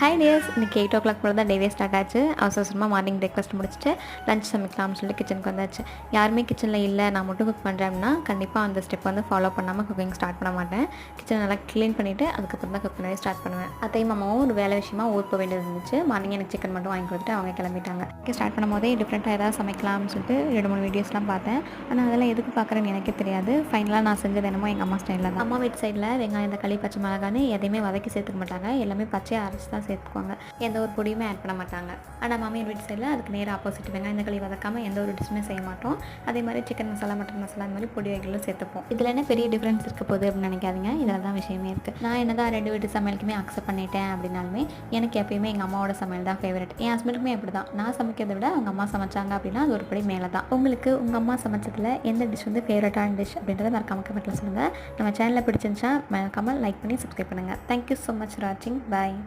Hi tears, இன்றைக்கி 8 o'clock போல் தான் டேவே ஸ்டார்ட் ஆச்சு. அவசரமாக மார்னிங் பிரேக்ஃபாஸ்ட் முடிச்சுட்டு லஞ்ச் சமைக்கலாம்னு சொல்லிட்டு கிச்சனுக்கு வந்தாச்சு. யாருமே கிச்சனில் இல்லை, நான் மட்டும் குக் பண்ணுறேன் அப்படின்னா கண்டிப்பாக அந்த ஸ்டெப் வந்து ஃபாலோ பண்ணாமல் குக்கிங் ஸ்டார்ட் பண்ண மாட்டேன். கிச்சனை நல்லா க்ளீன் பண்ணிவிட்டு அதுக்கப்புறம் தான் குக் பண்ணவே ஸ்டார்ட் பண்ணுவேன். அத்தையும் மாமாவும் ஒரு வேலை விஷயமா ஊர் போக வேண்டியது இருந்துச்சு. மார்னிங் எனக்கு சிக்கன் மட்டும் வாங்கி கொடுத்துட்டு அவங்க கிளம்பிட்டாங்க. ஸ்டார்ட் பண்ணும் போதே டிஃப்ரெண்ட்டாக ஏதாவது சமைக்கலாம்னு சொல்லிட்டு 2-3 வீடியோஸ்லாம் பார்த்தேன். ஆனால் அதெல்லாம் எதுக்கு பார்க்குறேன்னு எனக்கே தெரியாது. ஃபைனலாக நான் செஞ்சது என்னமோ எங்கள் அம்மா ஸ்டைலில் தான். அம்மா வீட்டு சைடில் வெங்காயம், தக்காளி, பச்சை மிளகான்னு எதையுமே வதக்கி சேர்த்துக்க மாட்டாங்க. எல்லாமே பச்சையாக அரைச்சி தான் சேர்த்துக்குவாங்க. எந்த ஒரு பொடியுமே ஆட் பண்ண மாட்டாங்க. ஆனால் மாமியார் வீட்டு சைடில் அதுக்கு நேராக ஆப்போசிட். வெங்காயம், தக்காளி வதக்காமல் எந்த ஒரு டிஷ்ஷுமே செய்ய மாட்டோம். அதே மாதிரி சிக்கன் மசாலா, மட்டன் மசாலா அந்த மாதிரி பொடி வகைகளும் சேர்த்துப்போம். இதில் என்ன பெரிய டிஃப்ரென்ஸ் இருக்க போகுது அப்படின்னு நினைக்காதீங்க. இதில் தான் விஷயமே இருக்குது. நான் என்ன தான் 2 வீட்டு சமையலுக்குமே அக்செப்ட் பண்ணிட்டேன் அப்படின்னாலுமே எனக்கு எப்பயுமே எங்கள் அம்மாவோட சமையல் தான் ஃபேவரட். என் ஹஸ்பண்டுக்குமே அப்படி தான். நான் சமைக்கிறத விட அவங்க அம்மா சமைச்சாங்க அப்படின்னா அது ஒரு படி மேலே தான். உங்களுக்கு உங்கள் அம்மா சமைச்சதில் எந்த டிஷ் வந்து ஃபேவரட்டான டிஷ் அப்படின்றத மறக்காம கமெண்ட்டில் சொல்லுங்கள். நம்ம சேனலில் பிடிச்சிருந்துச்சா மறக்காமல் லைக் பண்ணி சப்ஸ்கிரைப் பண்ணுங்கள். தேங்க்யூ ஸோ மச் ஃபார் வாட்சிங். பாய்.